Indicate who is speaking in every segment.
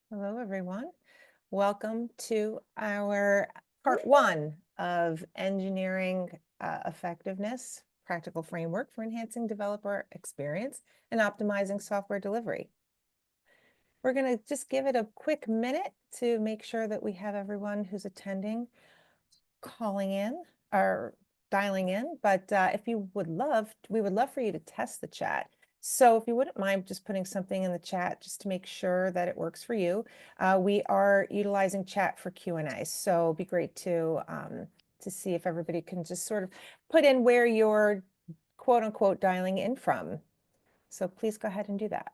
Speaker 1: Hello, everyone. Welcome to our part one of engineering effectiveness, practical framework for enhancing developer experience and optimizing software delivery. We're going to just give it a quick minute to make sure that we have everyone who's attending calling in or dialing in. But if you would love, we would love for you to test the chat. So if you wouldn't mind just putting something in the chat just to make sure that it works for you. We are utilizing chat for Q&A, so it'd be great to see if everybody can just sort of put in where you're quote unquote dialing in from. So please go ahead and do that.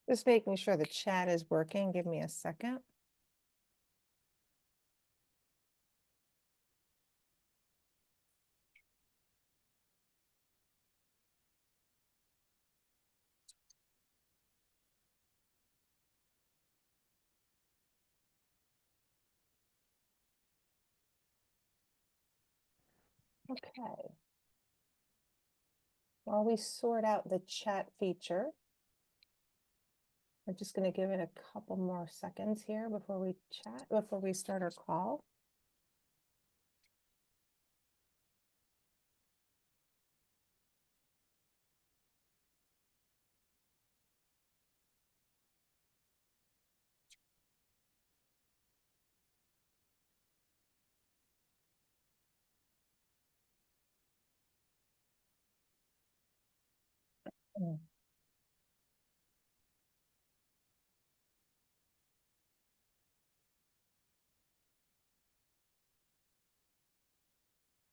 Speaker 1: Just making sure the chat is working. Give me a second. Okay. While we sort out the chat feature, we're just going to give it a couple more seconds here before we start our call.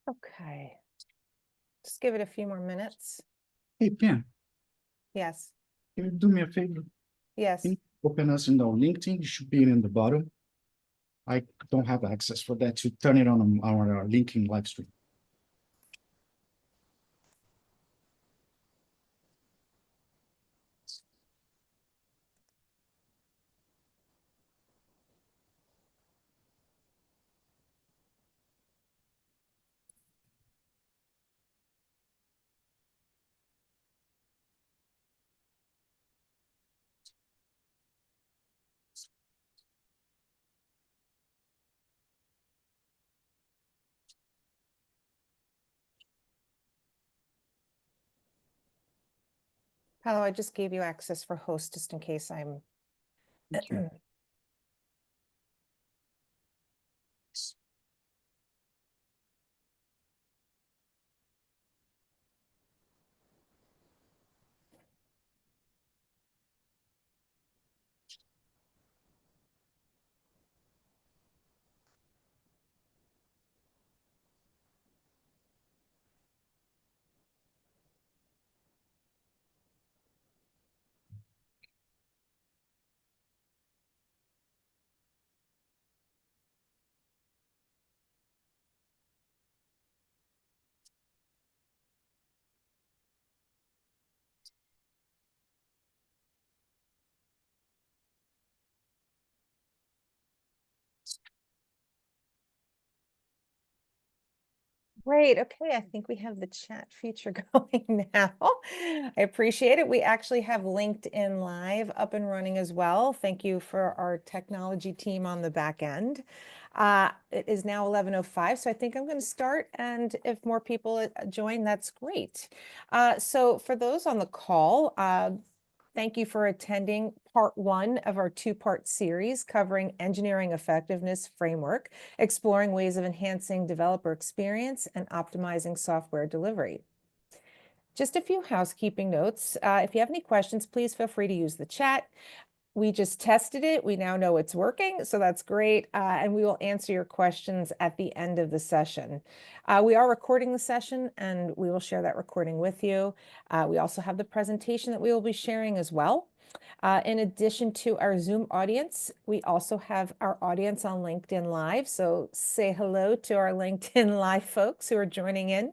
Speaker 1: Okay. Just give it a few more minutes.
Speaker 2: Hey, Pam,
Speaker 1: Yes.
Speaker 2: can you do me a favor?
Speaker 1: Yes.
Speaker 2: Can you open us in our LinkedIn? It should be in the bottom. I don't have access for that to turn it on our LinkedIn live stream.
Speaker 1: Paolo, I just gave you access for host just in case I'm. Great. Okay, I think we have the chat feature going now. I appreciate it. We actually have LinkedIn Live up and running as well. Thank you for our technology team on the back end. It is now 11:05, so I think I'm going to start, and if more people join, that's great. So for those on the call, thank you for attending part one of our two-part series covering engineering effectiveness framework, exploring ways of enhancing developer experience and optimizing software delivery. Just a few housekeeping notes. If you have any questions, please feel free to use the chat. we just tested it. We now know it's working, so that's great. And we will answer your questions at the end of the session. We are recording the session, and we will share that recording with you. We also have the presentation that we will be sharing as well. In addition to our Zoom audience, we also have our audience on LinkedIn Live. So say hello to our LinkedIn Live folks who are joining in.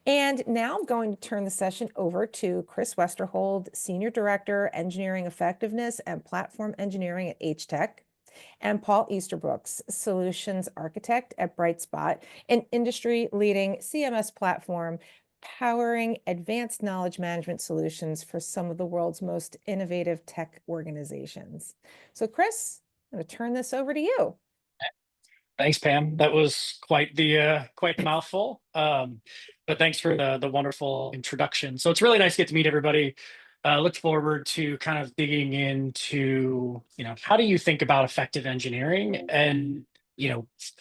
Speaker 1: And now I'm going to turn the session over to Chris Westerhold, Senior Director, Engineering Effectiveness and Platform Engineering at HTEC, and Paul Easterbrooks, Solutions Architect at Brightspot, an industry-leading CMS platform powering advanced knowledge management solutions for some of the world's most innovative tech organizations. So Chris, I'm going to turn this over to you.
Speaker 3: Thanks, Pam. That was quite the mouthful. But thanks for the wonderful introduction. So it's really nice to get to meet everybody. Look forward to kind of digging into, how do you think about effective engineering and,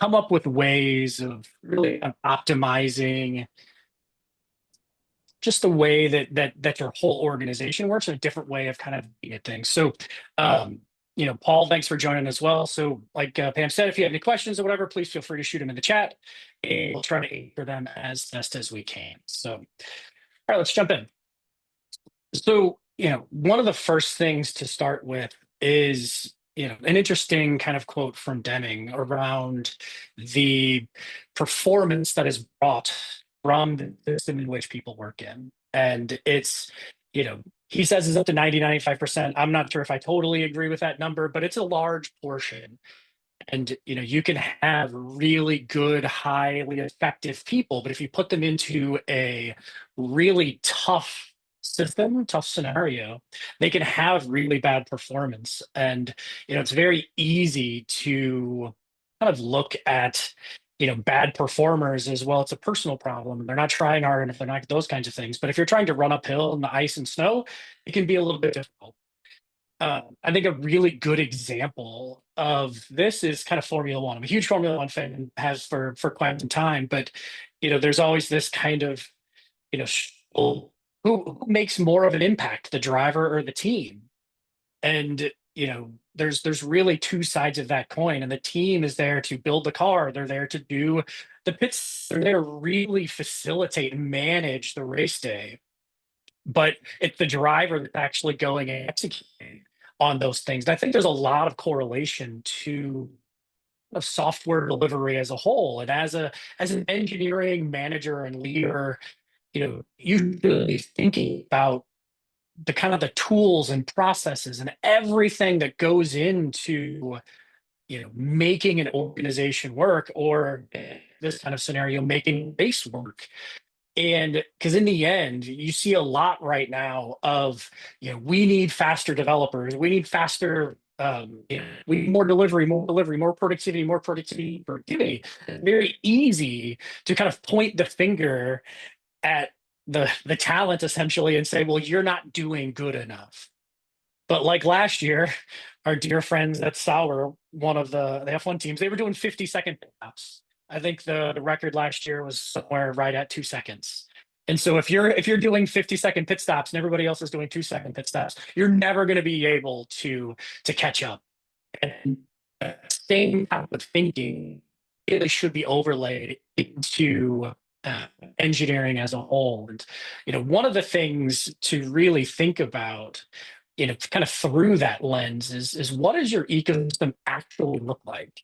Speaker 3: come up with ways of really optimizing just the way that your whole organization works, a different way of kind of looking at things. So, Paul, thanks for joining as well. So, like Pam said, if you have any questions or whatever, please feel free to shoot them in the chat, and we'll try to answer them as best as we can. So, all right, let's jump in. So, one of the first things to start with is, an interesting kind of quote from Deming around the performance that is brought from the system in which people work in. And it's, he says it's up to 90, 95%. I'm not sure if I totally agree with that number, but it's a large portion. And you can have really good, highly effective people, but if you put them into a really tough system, tough scenario, they can have really bad performance. And it's very easy to kind of look at bad performers as well. It's a personal problem. They're not trying hard enough. They're not those kinds of things. But if you're trying to run uphill in the ice and snow, it can be a little bit difficult. I think a really good example of this is kind of Formula One. I'm a huge Formula One fan and has for quite some time, but there's always this kind of who makes more of an impact, the driver or the team? And there's really two sides of that coin, and the team is there to build the car. They're there to do the pits. They're there to really facilitate and manage the race day. But it's the driver that's actually going and executing on those things. And I think there's a lot of correlation to software delivery as a whole. And as an engineering manager and leader, you should be thinking about the kind of the tools and processes and everything that goes into making an organization work, or this kind of scenario, making base work. And because in the end, you see a lot right now of, we need faster developers, we need faster, we need more delivery, more productivity, productivity. Very easy to kind of point the finger at the talent essentially and say, well, you're not doing good enough. But like last year, our dear friends at Sauer, one of the F1 teams, they were doing 50-second laps. I think the record last year was somewhere right at 2 seconds. And so if you're doing 50-second pit stops and everybody else is doing 2-second pit stops, you're never going to be able to catch up. And same type of thinking really should be overlaid into engineering as a whole. And one of the things to really think about, kind of through that lens is what does your ecosystem actually look like?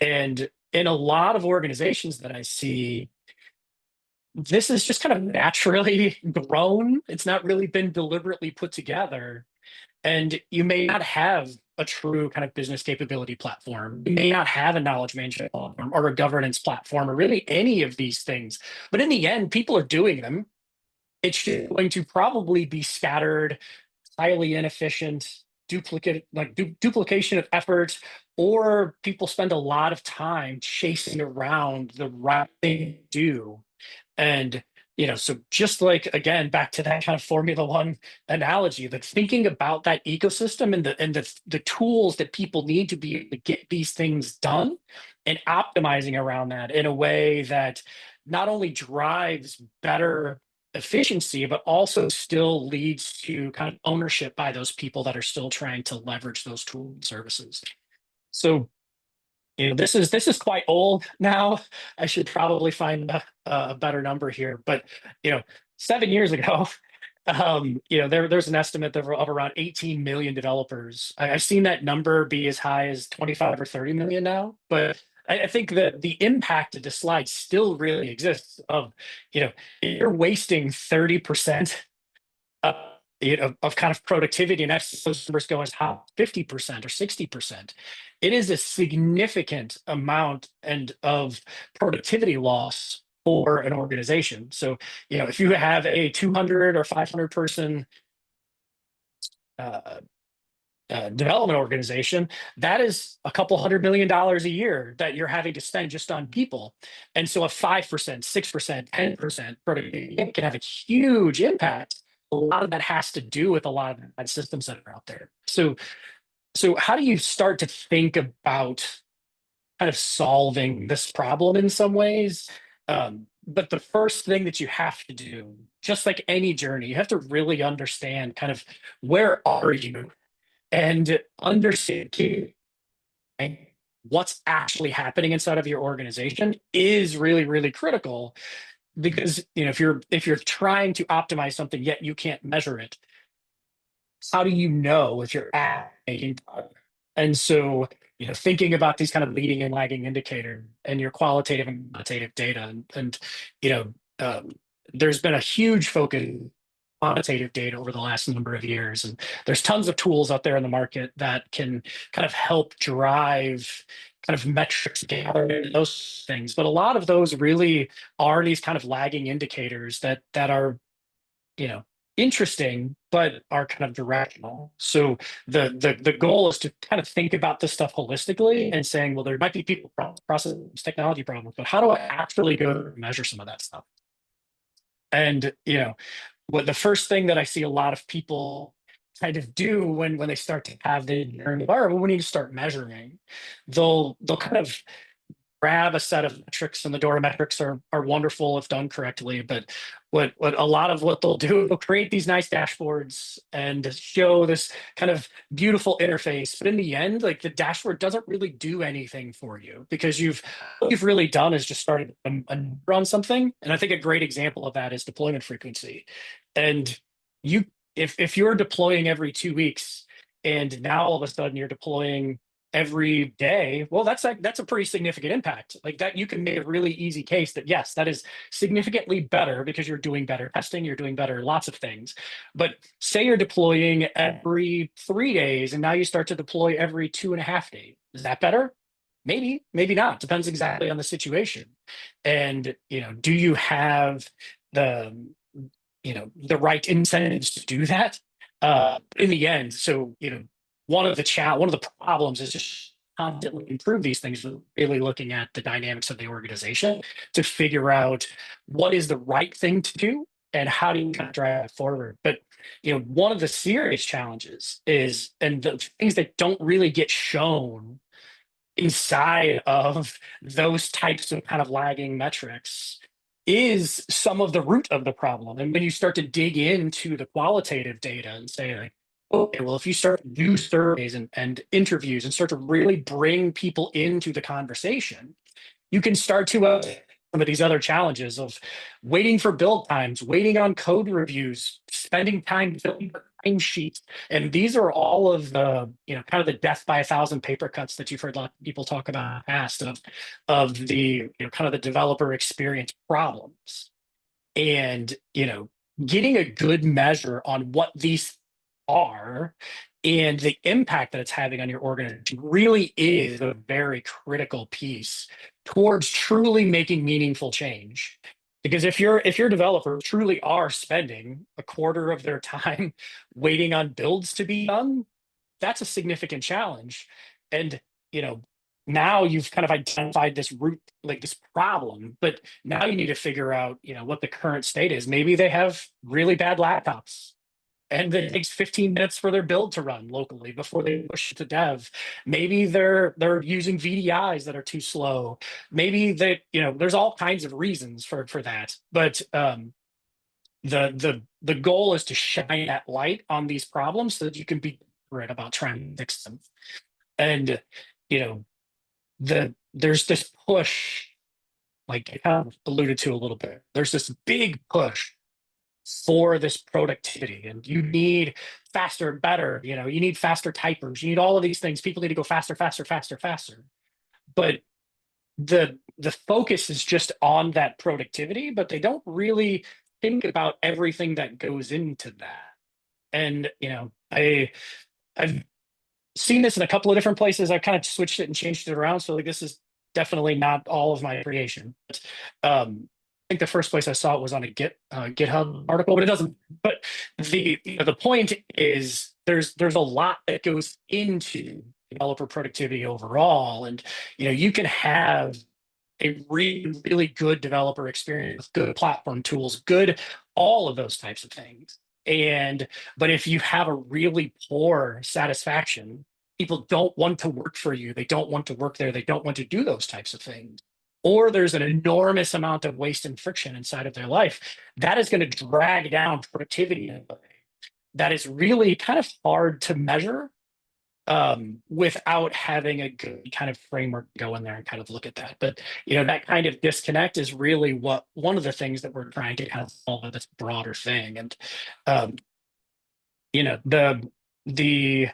Speaker 3: And in a lot of organizations that I see, this is just kind of naturally grown. It's not really been deliberately put together. And you may not have a true kind of business capability platform. You may not have a knowledge management platform or a governance platform or really any of these things. But in the end, people are doing them. It's going to probably be scattered, highly inefficient, duplication of effort, or people spend a lot of time chasing around the right thing to do. And so just like, again, back to that kind of Formula One analogy, that thinking about that ecosystem and the tools that people need to be able to get these things done, and optimizing around that in a way that not only drives better efficiency, but also still leads to kind of ownership by those people that are still trying to leverage those tools and services. So, this is quite old now. I should probably find a better number here, but 7 years ago, there's an estimate of around 18 million developers. I've seen that number be as high as 25 or 30 million now, but I think that the impact of the slide still really exists. You're wasting 30% of kind of productivity, and that's those numbers go as high as 50% or 60%. It is a significant amount of productivity loss for an organization. So, if you have a 200 or 500 person uh, development organization, that is a couple $100 million a year that you're having to spend just on people. And so a 5%, 6%, 10% productivity can have a huge impact. A lot of that has to do with a lot of the bad systems that are out there. So how do you start to think about kind of solving this problem in some ways? But the first thing that you have to do, just like any journey, you have to really understand kind of where are you and understand what's actually happening inside of your organization is really, really critical, because if you're trying to optimize something yet you can't measure it, how do you know if you're making progress? And so, thinking about these kind of leading and lagging indicator and your qualitative and quantitative data, and you know, um, there's been a huge focus on quantitative data over the last number of years, and there's tons of tools out there in the market that can kind of help drive kind of metrics gathering, those things. But a lot of those really are these kind of lagging indicators that are you know interesting but are kind of directional. So the goal is to kind of think about this stuff holistically and saying, well, there might be people problems, process technology problems, but how do I actually go measure some of that stuff? And what the first thing that I see a lot of people kind of do when they start to have the journey, well, we need to start measuring, they'll kind of grab a set of metrics, and the Dora metrics are wonderful if done correctly. But what a lot of what they'll do, they'll create these nice dashboards and show this kind of beautiful interface. But in the end, like, the dashboard doesn't really do anything for you, because what you've really done is just started a number on something. And I think a great example of that is deployment frequency. And if you're deploying every 2 weeks, and now all of a sudden you're deploying every day, well, that's a pretty significant impact. Like that, you can make a really easy case that yes, that is significantly better, because you're doing better testing, you're doing better lots of things. But say you're deploying every 3 days, and now you start to deploy every 2.5 days. Is that better? Maybe, maybe not. Depends exactly on the situation. And do you have the the right incentives to do that in the end? So one of the problems is just constantly improve these things, really looking at the dynamics of the organization to figure out what is the right thing to do and how do you kind of drive it forward. But one of the serious challenges is, and the things that don't really get shown inside of those types of kind of lagging metrics, is some of the root of the problem. And when you start to dig into the qualitative data and say, like, okay, well, if you start to do surveys and interviews and start to really bring people into the conversation, you can start to some of these other challenges of waiting for build times, waiting on code reviews, spending time filling time sheets. And these are all of the, kind of the death by 1,000 paper cuts that you've heard a lot of people talk about in the past, of the, kind of the developer experience problems. And, getting a good measure on what these are and the impact that it's having on your organization really is a very critical piece towards truly making meaningful change. Because if your developers truly are spending a quarter of their time waiting on builds to be done, that's a significant challenge. And now you've kind of identified this root, like this problem, but now you need to figure out what the current state is. Maybe they have really bad laptops, and it takes 15 minutes for their build to run locally before they push to dev. Maybe they're using VDIs that are too slow. Maybe there's all kinds of reasons for that. But the goal is to shine that light on these problems so that you can be right about trying to fix them. And you know, there's this push, like I kind of alluded to a little bit. There's this big push for this productivity, and you need faster, better. You need faster typers. You need all of these things. People need to go faster, faster, faster, faster. But the focus is just on that productivity, but they don't really think about everything that goes into that. And I've seen this in a couple of different places. I've kind of switched it and changed it around. So like this is definitely not all of my creation. But, I think the first place I saw it was on a GitHub article, but it doesn't. But the point is there's a lot that goes into developer productivity overall, and you can have a really really good developer experience with good platform tools, good all of those types of things. But if you have a really poor satisfaction, people don't want to work for you. They don't want to work there. They don't want to do those types of things. Or there's an enormous amount of waste and friction inside of their life. That is going to drag down productivity in a way that is really kind of hard to measure without having a good kind of framework to go in there and kind of look at that. But that kind of disconnect is really one of the things that we're trying to kind of solve with this broader thing. And um, the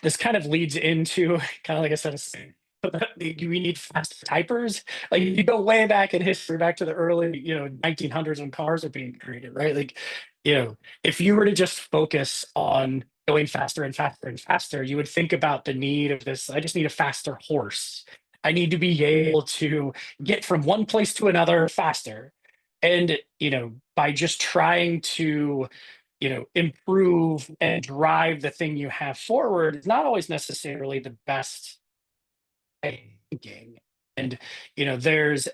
Speaker 3: this kind of leads into kind of like I said, we need fast typers. Like you go way back in history, back to the early 1900s when cars are being created, right? Like if you were to just focus on going faster and faster and faster, you would think about the need of this. I just need a faster horse. I need to be able to get from one place to another faster. And by just trying to improve and drive the thing you have forward is not always necessarily the best thinking. And there's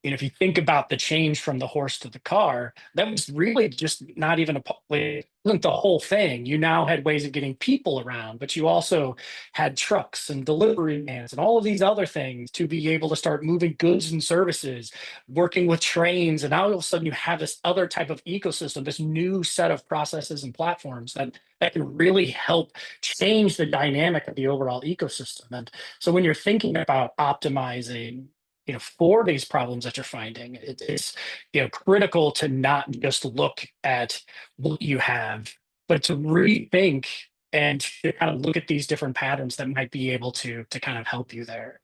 Speaker 3: if you think about the change from the horse to the car, that was really just not even it wasn't the whole thing. You now had ways of getting people around, but you also had trucks and delivery vans and all of these other things to be able to start moving goods and services, working with trains. And now all of a sudden you have this other type of ecosystem, this new set of processes and platforms that can really help change the dynamic of the overall ecosystem. And so when you're thinking about optimizing for these problems that you're finding, it's critical to not just look at what you have, but to rethink and to kind of look at these different patterns that might be able to kind of help you there.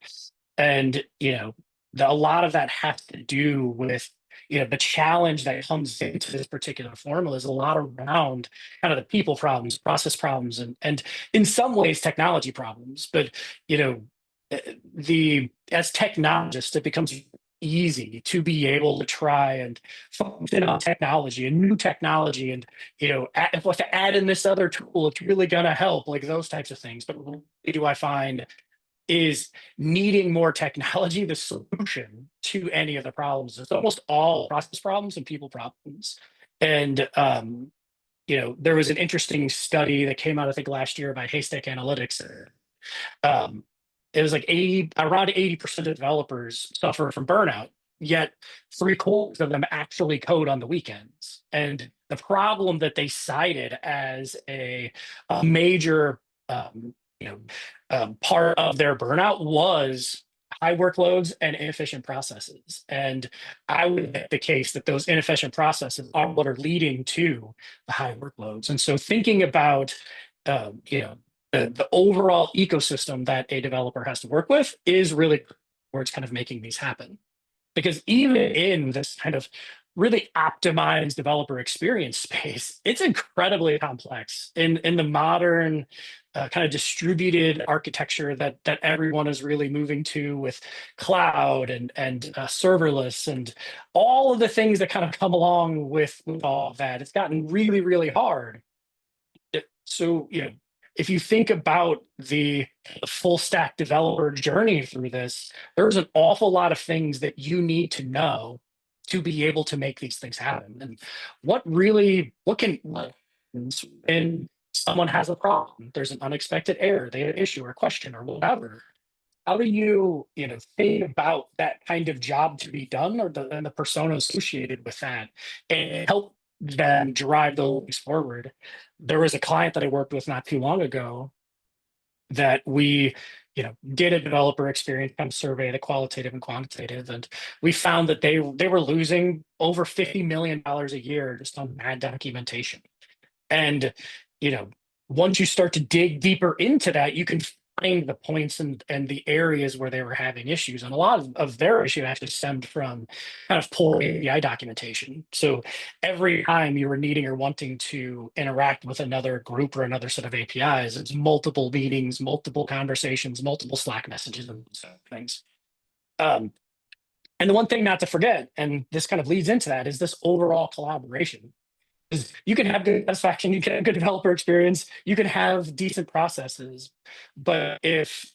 Speaker 3: And a lot of that has to do with the challenge that comes into this particular formula is a lot around kind of the people problems, process problems, and in some ways technology problems. But as technologists, it becomes easy to be able to try and function on technology and new technology, and if to add in this other tool, it's really going to help, like those types of things. But what do I find is needing more technology the solution to any of the problems? It's almost all process problems and people problems. And there was an interesting study that came out I think last year by HTEC Analytics. um, it was like around 80% of developers suffer from burnout, yet 3/4 of them actually code on the weekends. And the problem that they cited as a major part of their burnout was high workloads and inefficient processes. And I would make the case that those inefficient processes are what are leading to the high workloads. And so thinking about the overall ecosystem that a developer has to work with is really where it's kind of making these happen. Because even in this kind of really optimized developer experience space, it's incredibly complex in the modern kind of distributed architecture that everyone is really moving to, with cloud and serverless and all of the things that kind of come along with all of that. It's gotten really, really hard. So, if you think about the full stack developer journey through this, there's an awful lot of things that you need to know to be able to make these things happen. And what can when someone has a problem, there's an unexpected error, they have an issue or question or whatever. how do you, think about that kind of job to be done, or and the persona associated with that, and help them drive those forward? There was a client that I worked with not too long ago that we, did a developer experience kind of survey, the qualitative and quantitative, and we found that they were losing over $50 million a year just on bad documentation. And, you know, once you start to dig deeper into that, you can find the points and the areas where they were having issues. And a lot of their issue actually stemmed from kind of poor API documentation. So every time you were needing or wanting to interact with another group or another set of APIs, it's multiple meetings, multiple conversations, multiple Slack messages and things. And the one thing not to forget, and this kind of leads into that, is this overall collaboration. You can have good satisfaction, you can have good developer experience, you can have decent processes, but if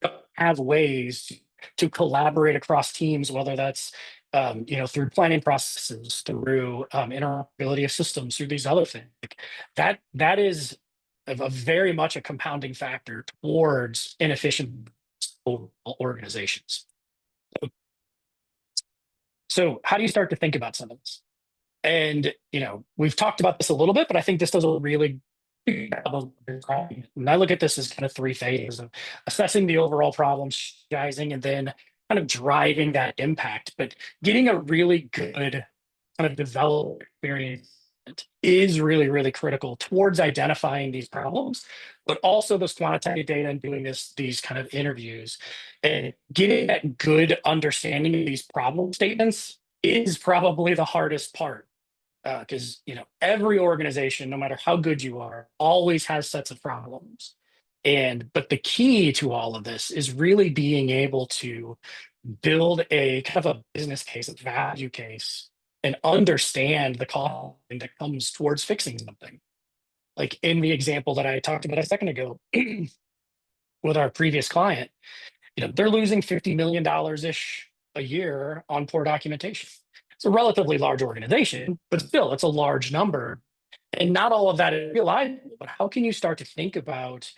Speaker 3: you don't have ways to collaborate across teams, whether that's through planning processes, through interoperability of systems, through these other things, that is a very much a compounding factor towards inefficient organizations. So how do you start to think about some of this? And, we've talked about this a little bit, but I think this does a really good job of describing it. And I look at this as kind of three phases of assessing the overall problem, strategizing, and then kind of driving that impact. But getting a really good kind of development experience is really, really critical towards identifying these problems, but also this quantitative data and doing these kind of interviews and getting that good understanding of these problem statements is probably the hardest part. Because every organization, no matter how good you are, always has sets of problems. But the key to all of this is really being able to build a kind of a business case, a value case, and understand the cost that comes towards fixing something. Like in the example that I talked about a second ago with our previous client, they're losing $50 million ish a year on poor documentation. It's a relatively large organization, but still, it's a large number. And not all of that is realizable, but how can you start to think about,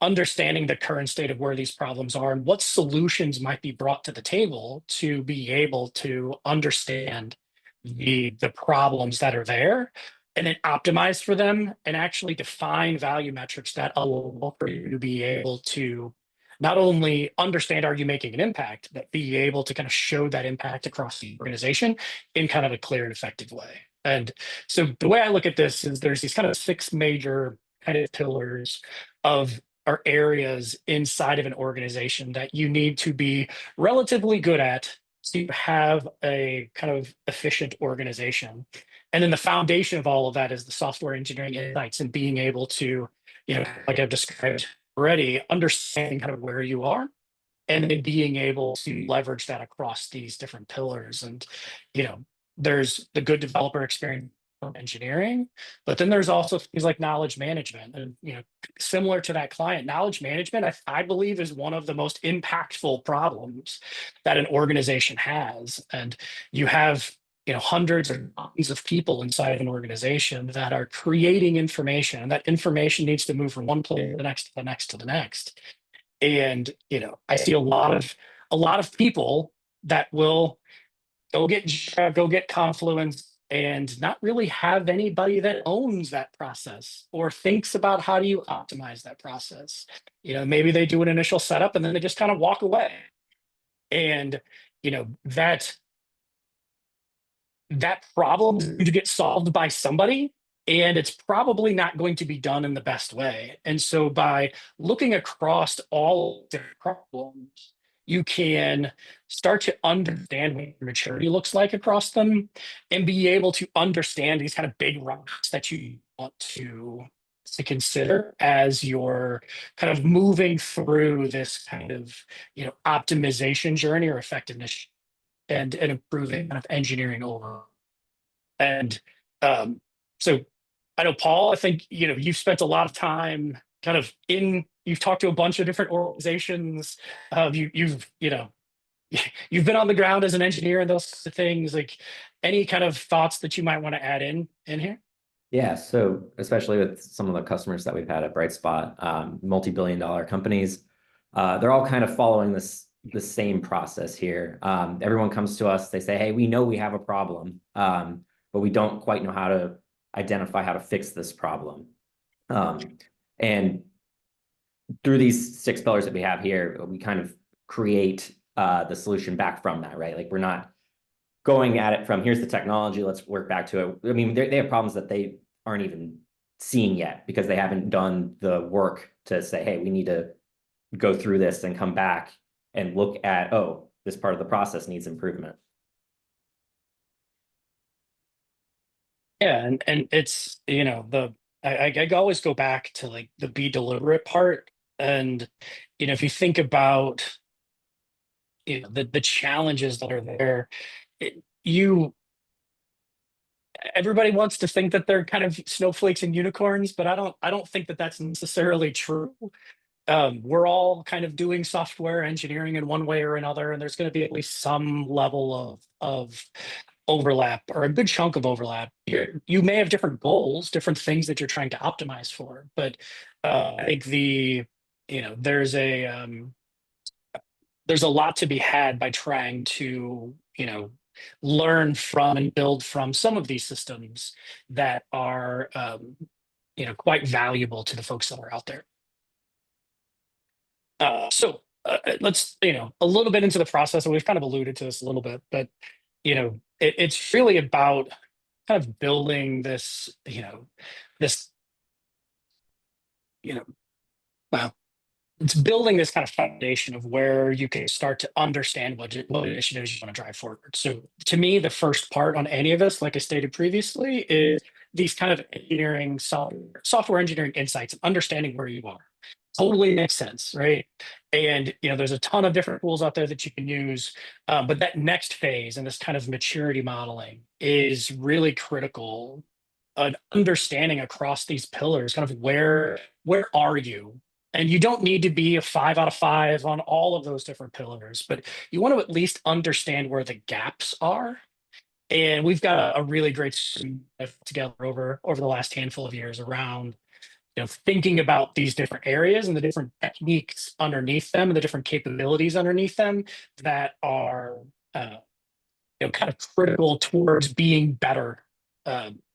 Speaker 3: understanding the current state of where these problems are and what solutions might be brought to the table to be able to understand the problems that are there and then optimize for them and actually define value metrics that allow for you to be able to not only understand are you making an impact, but be able to kind of show that impact across the organization in kind of a clear and effective way. And so the way I look at this is there's these kind of 6 major kind of pillars of or areas inside of an organization that you need to be relatively good at to have a kind of efficient organization. And then the foundation of all of that is the software engineering insights and being able to, like I've described already, understanding kind of where you are and then being able to leverage that across these different pillars. And, there's the good developer experience engineering, but then there's also things like knowledge management. And, similar to that client, knowledge management, I believe, is one of the most impactful problems that an organization has. And you have, hundreds or thousands of people inside of an organization that are creating information, and that information needs to move from one place to the next, to the next, to the next. And, I see a lot of people that will go get Confluence and not really have anybody that owns that process or thinks about how do you optimize that process. Maybe they do an initial setup and then they just kind of walk away. And, that problem is going to get solved by somebody, and it's probably not going to be done in the best way. And so by looking across all the problems, you can start to understand what maturity looks like across them and be able to understand these kind of big rocks that you want to consider as you're kind of moving through this kind of optimization journey or effectiveness and improving kind of engineering overall. And so I know, Paul, I think you've spent a lot of time kind of you've talked to a bunch of different organizations. You've you've been on the ground as an engineer and those things. Like, any kind of thoughts that you might want to add in here?
Speaker 4: Yeah, so especially with some of the customers that we've had at Brightspot, multi-billion-dollar companies, They're all kind of following the same process here. Everyone comes to us, they say, hey, we know we have a problem, but we don't quite know how to identify how to fix this problem. And through these 6 pillars that we have here, we kind of create the solution back from that, right? Like we're not going at it from here's the technology, let's work back to it. I mean, they have problems that they aren't even seeing yet because they haven't done the work to say, hey, we need to go through this and come back and look at, oh, this part of the process needs improvement.
Speaker 3: Yeah, and it's, you know, I always go back to like the be deliberate part. And, you know, if you think about, you know, the challenges that are there, you everybody wants to think that they're kind of snowflakes and unicorns, but I don't think that that's necessarily true. We're all kind of doing software engineering in one way or another, and there's going to be at least some level of overlap or a good chunk of overlap. You may have different goals, different things that you're trying to optimize for, but I think you know, there's a lot to be had by trying to, you know, learn from and build from some of these systems that are, you know, quite valuable to the folks that are out there. Let's, you know, a little bit into the process, and we've kind of alluded to this a little bit, but, you know, it's really about kind of building this, this, you know, well, it's building this kind of foundation of where you can start to understand what initiatives you want to drive forward. So to me, the first part on any of this, like I stated previously, is these kind of engineering software engineering insights, understanding where you are. Totally makes sense, right? And you know, there's a ton of different tools out there that you can use, but that next phase and this kind of maturity modeling is really critical. An understanding across these pillars, kind of where are you? And you don't need to be a 5 out of 5 on all of those different pillars, but you want to at least understand where the gaps are. And we've got a really great system together over the last handful of years around, you know, thinking about these different areas and the different techniques underneath them and the different capabilities underneath them that are, uh, you know, kind of critical towards being better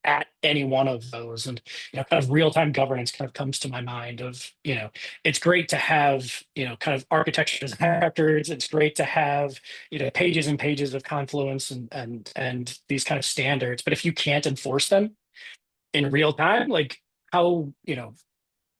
Speaker 3: at any one of those. And you know, kind of real-time governance kind of comes to my mind of, you know, it's great to have, you know, kind of architecture as records. It's great to have, you know, pages and pages of Confluence and these kind of standards, but if you can't enforce them in real time, like how, you know,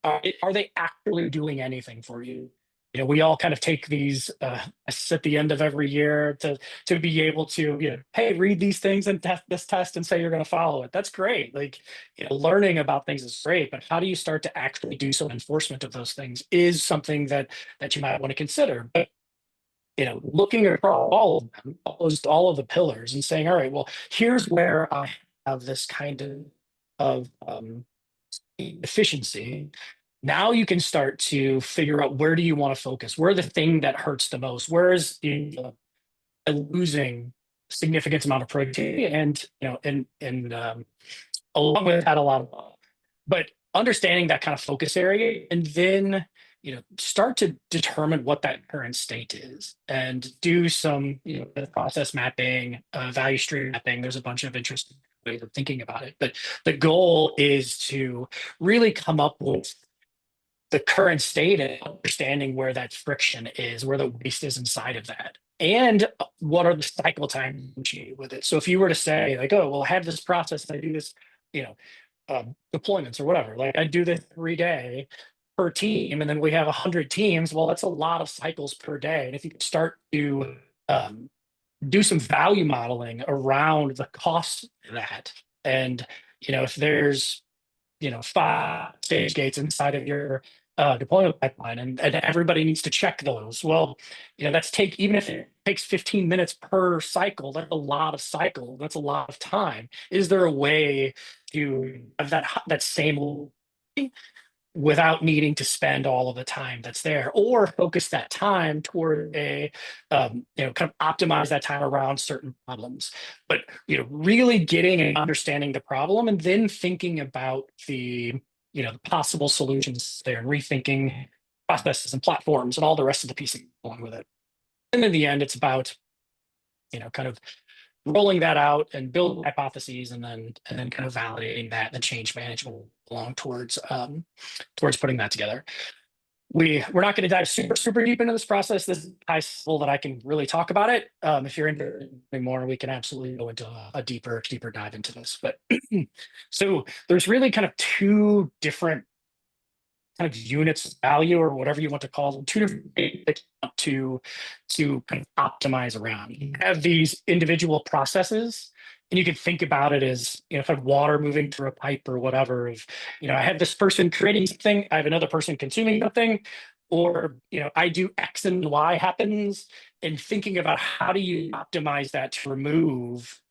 Speaker 3: are they actually doing anything for you? You know, we all kind of take these tests at the end of every year to be able to, you know, hey, read these things and test this test and say you're going to follow it. That's great. Like, you know, learning about things is great, but how do you start to actually do some enforcement of those things is something that you might want to consider. But you know, looking across all of them, almost all of the pillars, and saying, all right, well, here's where I have this kind of efficiency. Now you can start to figure out where do you want to focus? Where the thing that hurts the most? Where is losing significant amount of productivity? And you know, and along with that, a lot of, but understanding that kind of focus area, and then you know, start to determine what that current state is, and do some, you know, process mapping, value stream mapping. There's a bunch of interesting ways of thinking about it, but the goal is to really come up with the current state and understanding where that friction is, where the waste is inside of that, and what are the cycle times associated with it. So if you were to say like, oh, well, I have this process, I do this, you know, deployments or whatever, like I do this every day per team, and then we have 100 teams. Well, that's a lot of cycles per day. And if you could start to do some value modeling around the cost of that, and you know, if there's, you know, 5 stage gates inside of your deployment pipeline, and everybody needs to check those. Well, you know, even if it takes 15 minutes per cycle, that's a lot of cycle. That's a lot of time. Is there a way to have that same without needing to spend all of the time that's there, or focus that time toward a you know, kind of optimize that time around certain problems, but you know, really getting and understanding the problem and then thinking about the, you know, the possible solutions there, and rethinking processes and platforms and all the rest of the pieces along with it. And in the end, it's about, kind of rolling that out and building hypotheses, and then kind of validating that and change management along towards putting that together. We're not going to dive super deep into this process. This is high level that I can really talk about it. If you're interested more, we can absolutely go into a deeper dive into this. But so there's really kind of two different kind of units of value, or whatever you want to call them, two different things that you want to kind of optimize around. You have these individual processes, and you can think about it as, kind of water moving through a pipe or whatever. Of, I have this person creating something, I have another person consuming something, or I do X and Y happens, and thinking about how do you optimize that to remove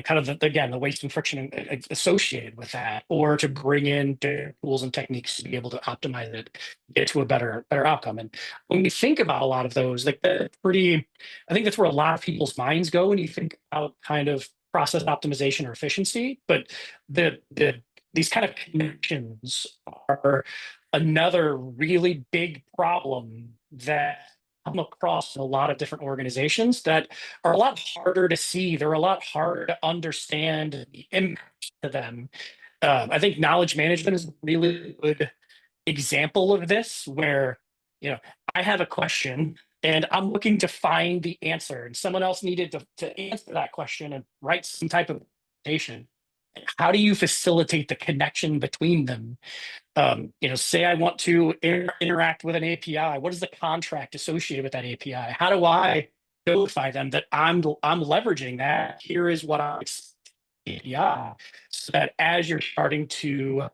Speaker 3: kind of the waste and friction associated with that, or to bring in tools and techniques to be able to optimize it, get to a better outcome. And when you think about a lot of those, like I think that's where a lot of people's minds go when you think about kind of process optimization or efficiency. But these kind of connections are another really big problem that come across in a lot of different organizations that are a lot harder to see. They're a lot harder to understand the impact to them. I think knowledge management is a really good example of this, where I have a question and I'm looking to find the answer, and someone else needed to answer that question and write some type of presentation. How do you facilitate the connection between them? Say I want to interact with an API. What is the contract associated with that API? How do I notify them that I'm leveraging that? Here is what I API, so that as you're starting to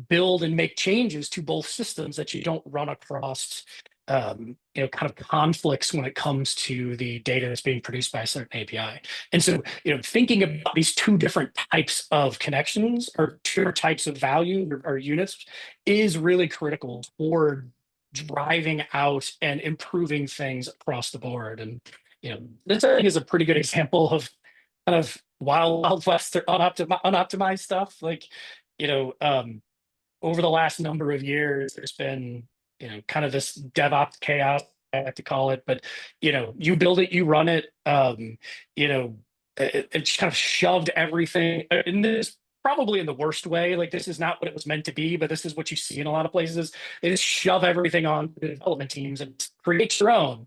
Speaker 3: build and make changes to both systems, that you don't run across kind of conflicts when it comes to the data that's being produced by a certain API. And so, thinking about these two different types of connections, or two types of value or units, is really critical toward driving out and improving things across the board. And this, I think, is a pretty good example of kind of wild west or unoptimized stuff. Like, over the last number of years, there's been kind of this DevOps chaos, I like to call it. But you build it, you run it. It just kind of shoved everything, and this probably in the worst way. Like, this is not what it was meant to be, but this is what you see in a lot of places. They just shove everything on the development teams and create your own.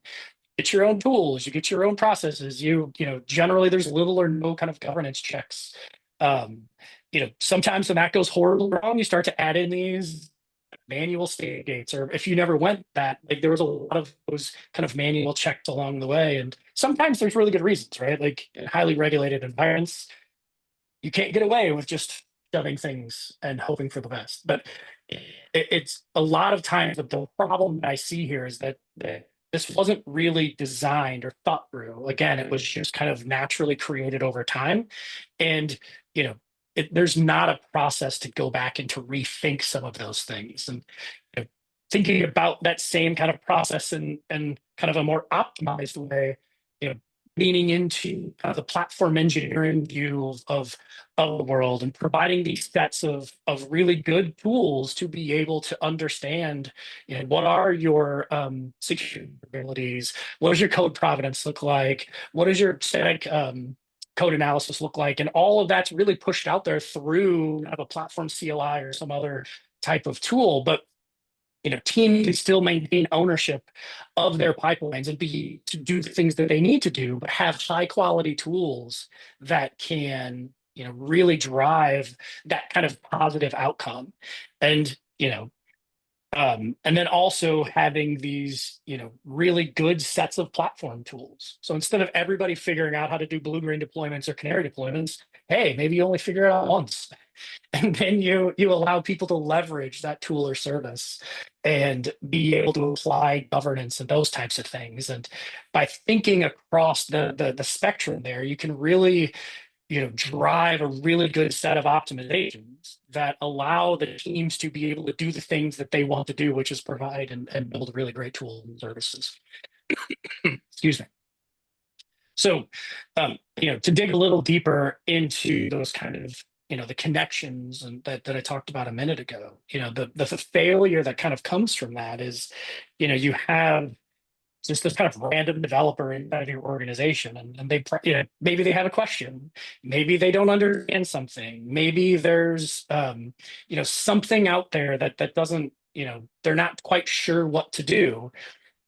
Speaker 3: Get your own tools, you get your own processes. Generally there's little or no kind of governance checks. Sometimes when that goes horribly wrong, you start to add in these manual stage gates, or if you never went that, like, there was a lot of those kind of manual checks along the way. And sometimes there's really good reasons, right? Like, in highly regulated environments, you can't get away with just shoving things and hoping for the best. But it's a lot of times the problem that I see here is that this wasn't really designed or thought through. Again, it was just kind of naturally created over time. And, there's not a process to go back and to rethink some of those things. And thinking about that same kind of process and kind of a more optimized way, leaning into kind of the platform engineering view of the world, and providing these sets of really good tools to be able to understand, what are your security abilities, what does your code provenance look like, what does your static code analysis look like, and all of that's really pushed out there through kind of a platform CLI or some other type of tool. But teams can still maintain ownership of their pipelines and be to do the things that they need to do, but have high quality tools that can, really drive that kind of positive outcome. And, and then also having these, really good sets of platform tools. So instead of everybody figuring out how to do blue-green deployments or canary deployments, hey, maybe you only figure it out once. And then you allow people to leverage that tool or service and be able to apply governance and those types of things. And by thinking across the spectrum there, you can really, drive a really good set of optimizations that allow the teams to be able to do the things that they want to do, which is provide and build really great tools and services. Excuse me. So, to dig a little deeper into those kind of, the connections and that I talked about a minute ago. The failure that kind of comes from that is, you have just this kind of random developer inside of your organization, and they maybe they have a question, maybe they don't understand something, maybe there's something out there that doesn't, they're not quite sure what to do,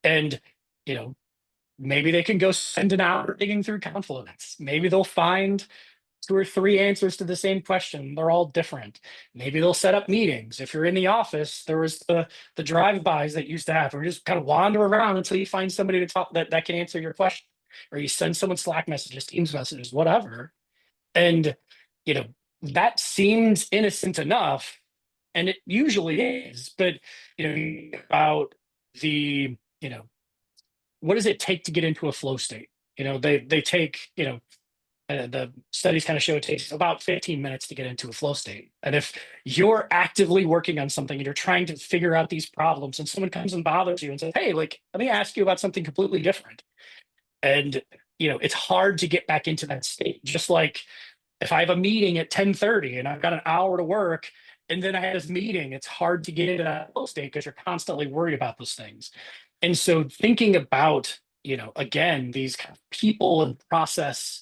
Speaker 3: and maybe they can go spend an hour digging through Confluence. Maybe they'll find 2 or 3 answers to the same question. They're all different. Maybe they'll set up meetings. If you're in the office, there was the drive-bys that used to happen. We just kind of wander around until you find somebody to talk that can answer your question, or you send someone Slack messages, Teams messages, whatever. And that seems innocent enough, and it usually is. But about the what does it take to get into a flow state? They take the studies kind of show it takes about 15 minutes to get into a flow state. And if you're actively working on something and you're trying to figure out these problems, and someone comes and bothers you and says, hey, like, let me ask you about something completely different. And, it's hard to get back into that state. Just like if I have a meeting at 10:30 and I've got an hour to work, and then I have this meeting, it's hard to get into that flow state because you're constantly worried about those things. And so thinking about, again, these kind of people and process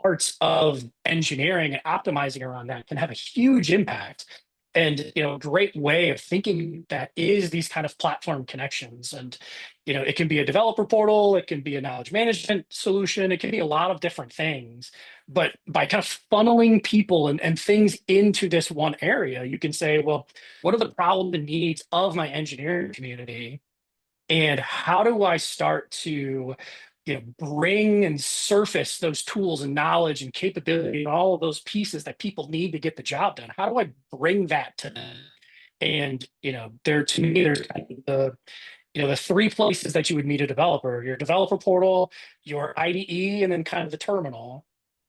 Speaker 3: parts of engineering and optimizing around that can have a huge impact. And a great way of thinking that is these kind of platform connections. And it can be a developer portal, it can be a knowledge management solution, it can be a lot of different things. But by kind of funneling people and things into this one area, you can say, well, what are the problems and needs of my engineering community? And how do I start to bring and surface those tools and knowledge and capability and all of those pieces that people need to get the job done? How do I bring that to them? And there, to me, there's kind of the 3 places that you would meet a developer: your developer portal, your IDE, and then kind of the terminal.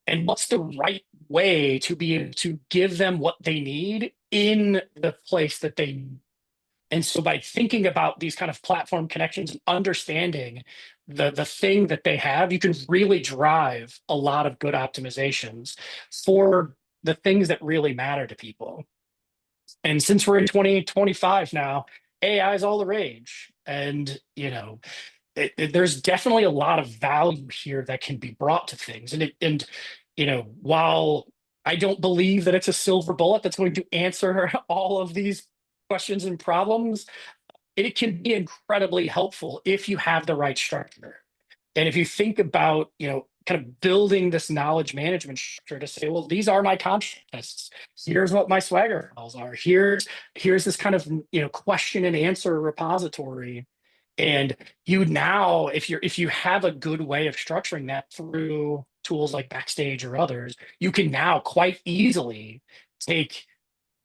Speaker 3: And what's the right way to be able to give them what they need in the place that they need? And so by thinking about these kind of platform connections and understanding the thing that they have, you can really drive a lot of good optimizations for the things that really matter to people. And since we're in 2025 now, AI is all the rage. And, there's definitely a lot of value here that can be brought to things. And while I don't believe that it's a silver bullet that's going to answer all of these questions and problems, it can be incredibly helpful if you have the right structure. And if you think about, kind of building this knowledge management structure to say, well, these are my contract tests. Here's what my Swagger files are. Here's this kind of, question and answer repository. And now, if you have a good way of structuring that through tools like Backstage or others, you can now quite easily take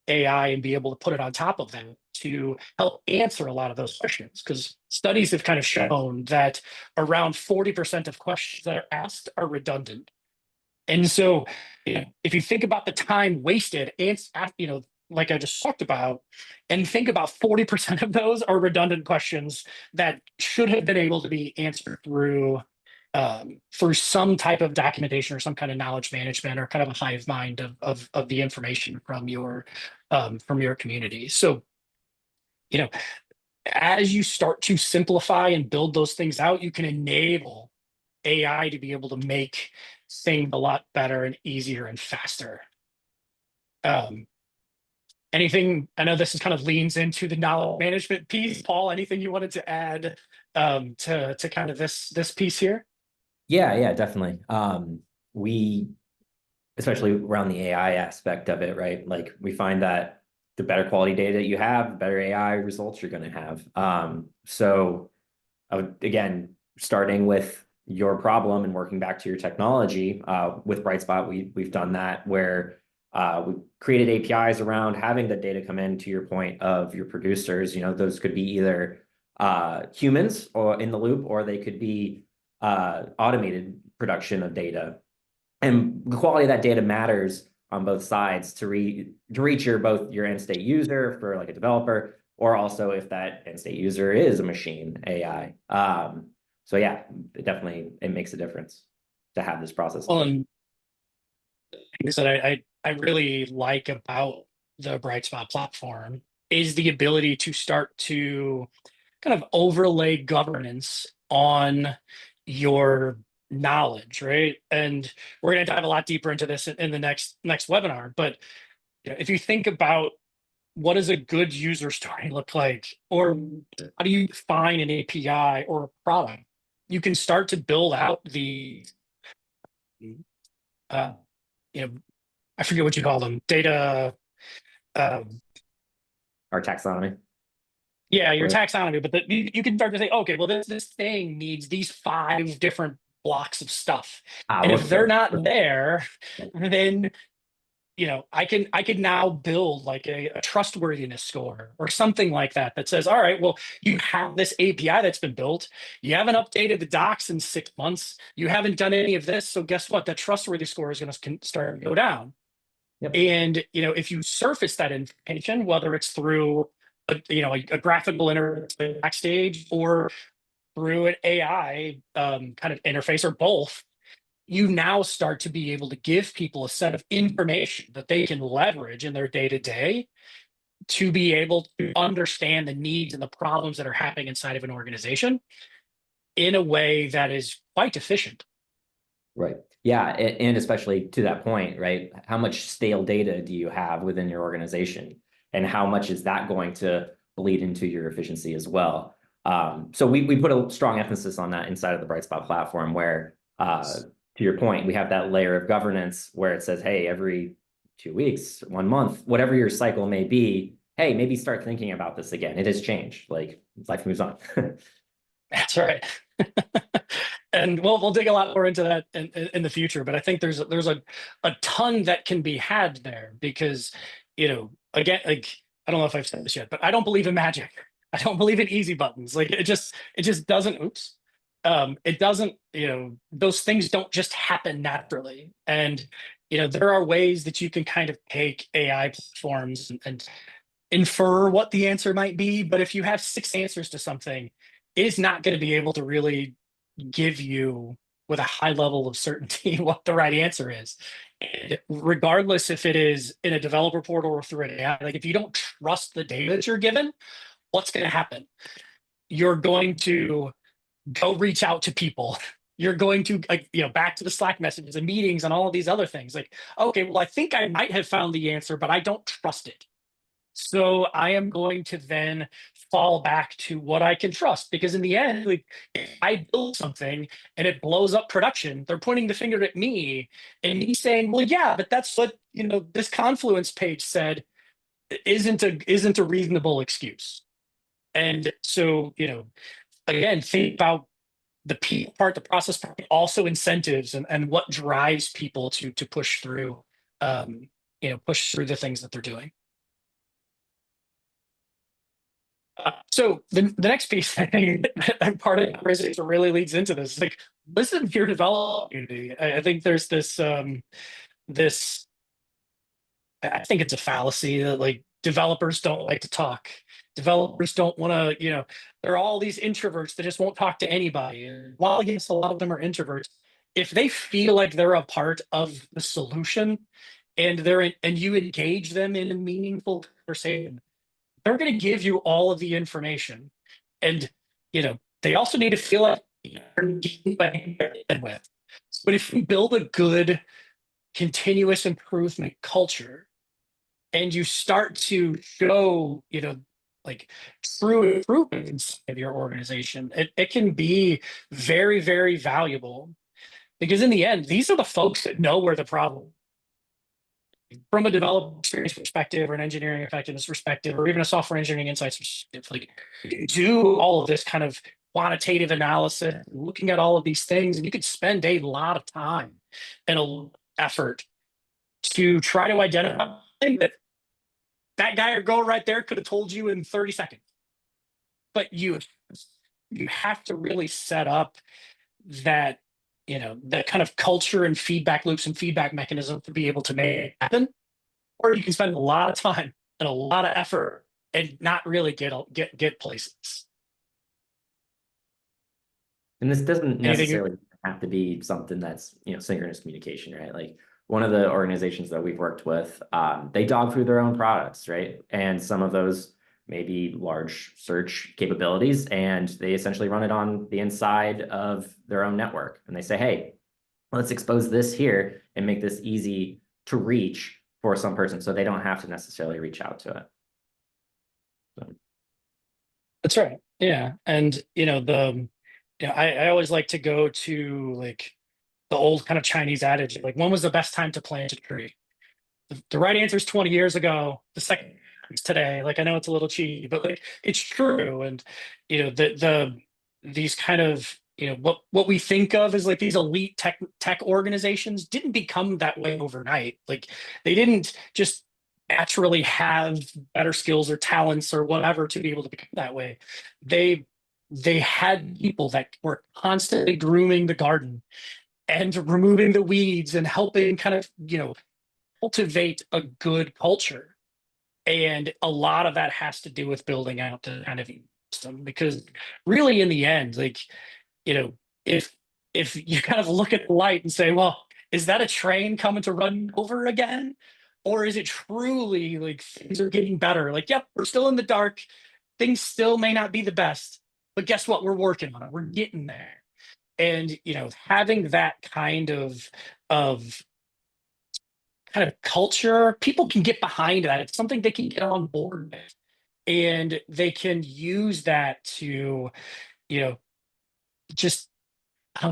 Speaker 3: AI and be able to put it on top of them to help answer a lot of those questions. Because studies have kind of shown that around 40% of questions that are asked are redundant. And so, if you think about the time wasted, and like I just talked about, and think about 40% of those are redundant questions that should have been able to be answered through some type of documentation or some kind of knowledge management, or kind of a hive mind of the information from your community. So, as you start to simplify and build those things out, you can enable AI to be able to make things a lot better and easier and faster. Anything? I know this is kind of leans into the knowledge management piece. Paul, anything you wanted to add to kind of this piece here?
Speaker 4: Yeah, definitely. We, especially around the AI aspect of it, right? Like, we find that the better quality data you have, the better AI results you're going to have. So I would, again, starting with your problem and working back to your technology, with Brightspot, we've done that, where we created APIs around having the data come in, to your point of your producers. Those could be either humans or in the loop, or they could be automated production of data. And the quality of that data matters on both sides to reach both your end state user for like a developer, or also if that end state user is a machine AI. So yeah, it makes a difference to have this process.
Speaker 3: Well, and things that I really like about the Brightspot platform is the ability to start to kind of overlay governance on your knowledge, right? And we're going to dive a lot deeper into this in the next webinar. But if you think about what does a good user story look like, or how do you define an API or a product, you can start to build out the uh, I forget what you call them, data.
Speaker 4: Our taxonomy.
Speaker 3: Yeah, your
Speaker 4: Right.
Speaker 3: taxonomy, but you can start to say, okay, well, this thing needs these 5 different blocks of stuff, and if they're
Speaker 4: Workflow.
Speaker 3: not there, then I could now build like a trustworthiness score or something like that that says, all right, well, you have this API that's been built, you haven't updated the docs in 6 months, you haven't done any of this, so guess what? That trustworthy score is going to start to go down.
Speaker 4: Yep.
Speaker 3: And if you surface that information, whether it's through a graphical interface backstage or through an AI kind of interface or both, you now start to be able to give people a set of information that they can leverage in their day-to-day to be able to understand the needs and the problems that are happening inside of an organization in a way that is quite efficient.
Speaker 4: Right. Yeah. And especially to that point, right? How much stale data do you have within your organization? And how much is that going to bleed into your efficiency as well? So we put a strong emphasis on that inside of the Brightspot platform where, to your point, we have that layer of governance where it says, hey, every 2 weeks, 1 month, whatever your cycle may be, hey, maybe start thinking about this again. It has changed. Like life moves on.
Speaker 3: That's right. And we'll dig a lot more into that in the future, but I think there's a ton that can be had there because, again, like I don't know if I've said this yet, but I don't believe in magic. I don't believe in easy buttons. Like it just doesn't. Oops. It doesn't. Those things don't just happen naturally, and there are ways that you can kind of take AI platforms and infer what the answer might be. But if you have 6 answers to something, it is not going to be able to really give you with a high level of certainty what the right answer is. And regardless if it is in a developer portal or through an AI, like if you don't trust the data that you're given, what's going to happen? You're going to go reach out to people. You're going to back to the Slack messages and meetings and all of these other things. Like, okay, well, I think I might have found the answer, but I don't trust it. So I am going to then fall back to what I can trust because in the end, like if I build something and it blows up production, they're pointing the finger at me and me saying, "Well, yeah, but that's what this Confluence page said isn't a reasonable excuse." And so again, think about the people part, the process part, but also incentives and what drives people to push through, push through the things that they're doing. So the next piece, I think, and part of the conversation really leads into this. Like, listen to your developer community. I think there's this. I think it's a fallacy that like developers don't like to talk. Developers don't want to. There are all these introverts that just won't talk to anybody. And while yes, a lot of them are introverts, if they feel like they're a part of the solution, and and you engage them in a meaningful conversation, they're going to give you all of the information. And, they also need to feel like with. But if you build a good continuous improvement culture and you start to show, like true improvements of your organization, it can be very, very valuable because in the end, these are the folks that know where the problem from a developer experience perspective or an engineering effectiveness perspective, or even a software engineering insights perspective, like do all of this kind of quantitative analysis, looking at all of these things, and you could spend a lot of time and a lot of effort to try to identify that guy or girl right there could have told you in 30 seconds. But you have to really set up that, that kind of culture and feedback loops and feedback mechanism to be able to make it happen. Or you can spend a lot of time and a lot of effort and not really get places.
Speaker 4: And this doesn't
Speaker 3: Anything
Speaker 4: necessarily have to be something that's synchronous communication, right? Like one of the organizations that we've worked with, they dog through their own products, right? And some of those may be large search capabilities, and they essentially run it on the inside of their own network. And they say, hey, let's expose this here and make this easy to reach for some person so they don't have to necessarily reach out to it. So.
Speaker 3: That's right. Yeah. And I always like to go to like the old kind of Chinese adage, like when was the best time to plant a tree? The right answer is 20 years ago. The second is today. Like I know it's a little cheesy, but like it's true. And these kind of what we think of as like these elite tech organizations didn't become that way overnight. Like they didn't just naturally have better skills or talents or whatever to be able to become that way. They had people that were constantly grooming the garden and removing the weeds and helping kind of cultivate a good culture. And a lot of that has to do with building out the kind of system, because really in the end, like, if you kind of look at the light and say, well, is that a train coming to run over again? Or is it truly like things are getting better? Like, yep, we're still in the dark. Things still may not be the best, but guess what? We're working on it. We're getting there. And having that of kind of culture, people can get behind that. It's something they can get on board with, and they can use that to, just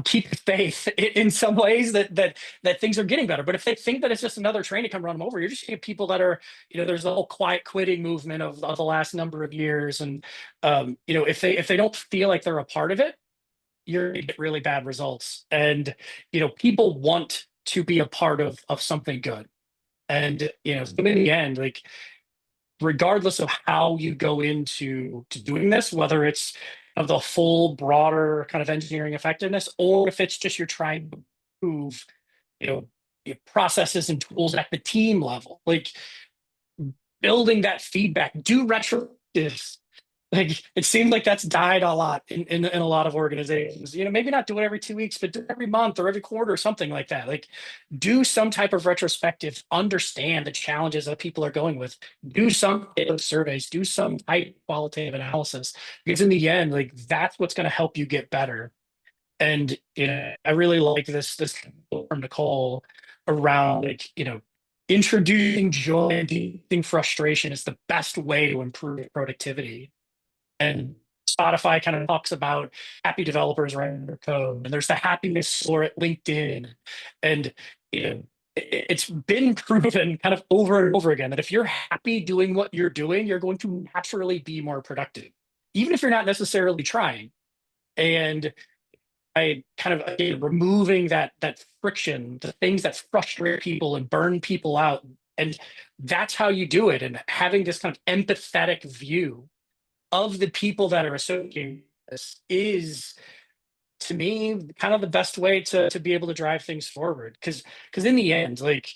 Speaker 3: keep the faith in some ways that things are getting better. But if they think that it's just another train to come run them over, you're just getting people that are, there's the whole quiet quitting movement of the last number of years, and if they don't feel like they're a part of it, you're going to get really bad results. And people want to be a part of something good. And so in the end, like regardless of how you go into doing this, whether it's of the full broader kind of engineering effectiveness, or if it's just you're trying to improve you know processes and tools at the team level, like building that feedback, do retrospectives. Like it seems like that's died a lot in a lot of organizations. Maybe not do it every 2 weeks, but do it every month or every quarter or something like that. Like do some type of retrospective, understand the challenges that people are going with, do some surveys, do some type of qualitative analysis. Because in the end, like that's what's going to help you get better. And I really like this from Nicole around like, introducing joy and introducing frustration is the best way to improve productivity. And Spotify kind of talks about happy developers writing their code, and there's the happiness score at LinkedIn. And it's been proven kind of over and over again that if you're happy doing what you're doing, you're going to naturally be more productive, even if you're not necessarily trying. And I kind of, again, removing that friction, the things that frustrate people and burn people out. And that's how you do it. And having this kind of empathetic view of the people that are associated with this is, to me, kind of the best way to be able to drive things forward. Because in the end, like,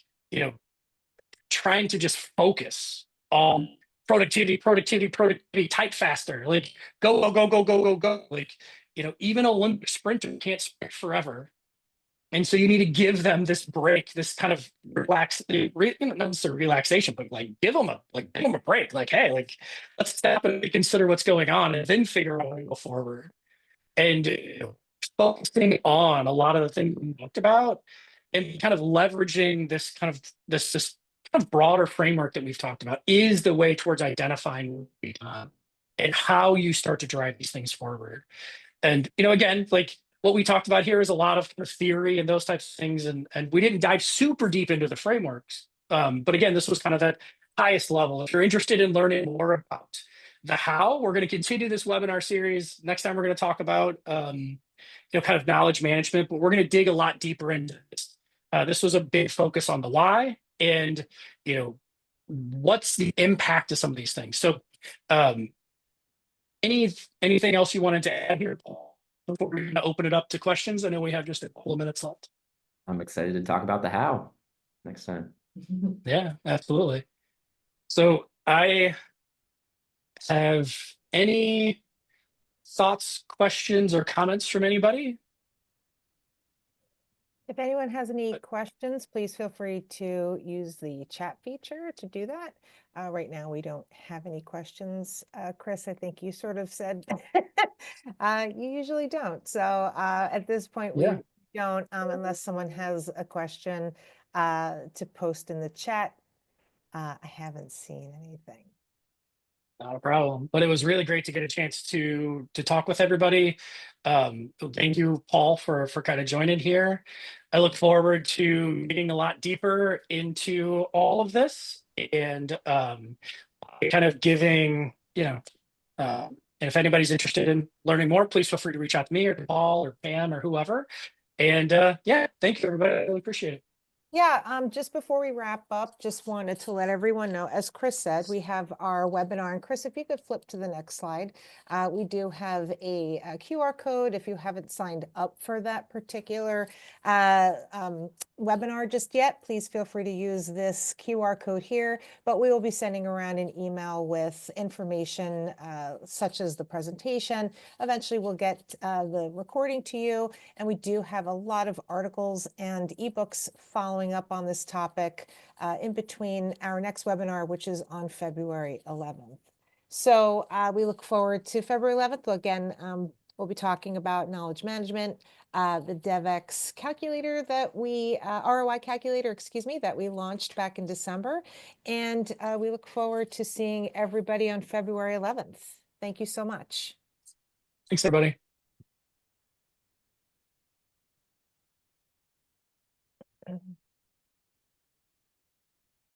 Speaker 3: trying to just focus on productivity, type faster, like go. Like, even Olympic sprinter can't sprint forever. And so you need to give them this break, this kind of not necessarily relaxation, but like give them a break. Like, hey, like let's stop and consider what's going on, and then figure out how to go forward. And focusing on a lot of the things we talked about, and kind of leveraging this kind of broader framework that we've talked about is the way towards identifying and how you start to drive these things forward. And again, like what we talked about here is a lot of theory and those types of things, and we didn't dive super deep into the frameworks. But again, this was kind of that highest level. If you're interested in learning more about the how, we're going to continue this webinar series. Next time, we're going to talk about kind of knowledge management, but we're going to dig a lot deeper into this. This was a big focus on the why and what's the impact of some of these things. So, anything else you wanted to add here, Paul, before we're going to open it up to questions? I know we have just a couple of minutes left.
Speaker 4: I'm excited to talk about the how next time.
Speaker 3: Yeah, absolutely. So I have any thoughts, questions, or comments from anybody?
Speaker 1: If anyone has any questions, please feel free to use the chat feature to do that. Right now, we don't have any questions. Chris, I think you sort of said you usually don't. So at this point, we
Speaker 3: Yeah.
Speaker 1: don't, unless someone has a question to post in the chat. I haven't seen anything.
Speaker 3: Not a problem. But it was really great to get a chance to talk with everybody. Thank you, Paul, for kind of joining here. I look forward to digging a lot deeper into all of this and kind of giving, and if anybody's interested in learning more, please feel free to reach out to me or to Paul or Pam or whoever. And yeah, thank you, everybody. I really appreciate it.
Speaker 1: Yeah, just before we wrap up, just wanted to let everyone know, as Chris said, we have our webinar. And Chris, if you could flip to the next slide, we do have a QR code. If you haven't signed up for that particular webinar just yet, please feel free to use this QR code here. But we will be sending around an email with information such as the presentation. Eventually, we'll get the recording to you. And we do have a lot of articles and ebooks following up on this topic in between our next webinar, which is on February 11th. So we look forward to February 11th. Well, again, we'll be talking about knowledge management, the DevX calculator that we, ROI calculator, excuse me, that we launched back in December. And we look forward to seeing everybody on February 11th. Thank you so much.
Speaker 3: Thanks, everybody.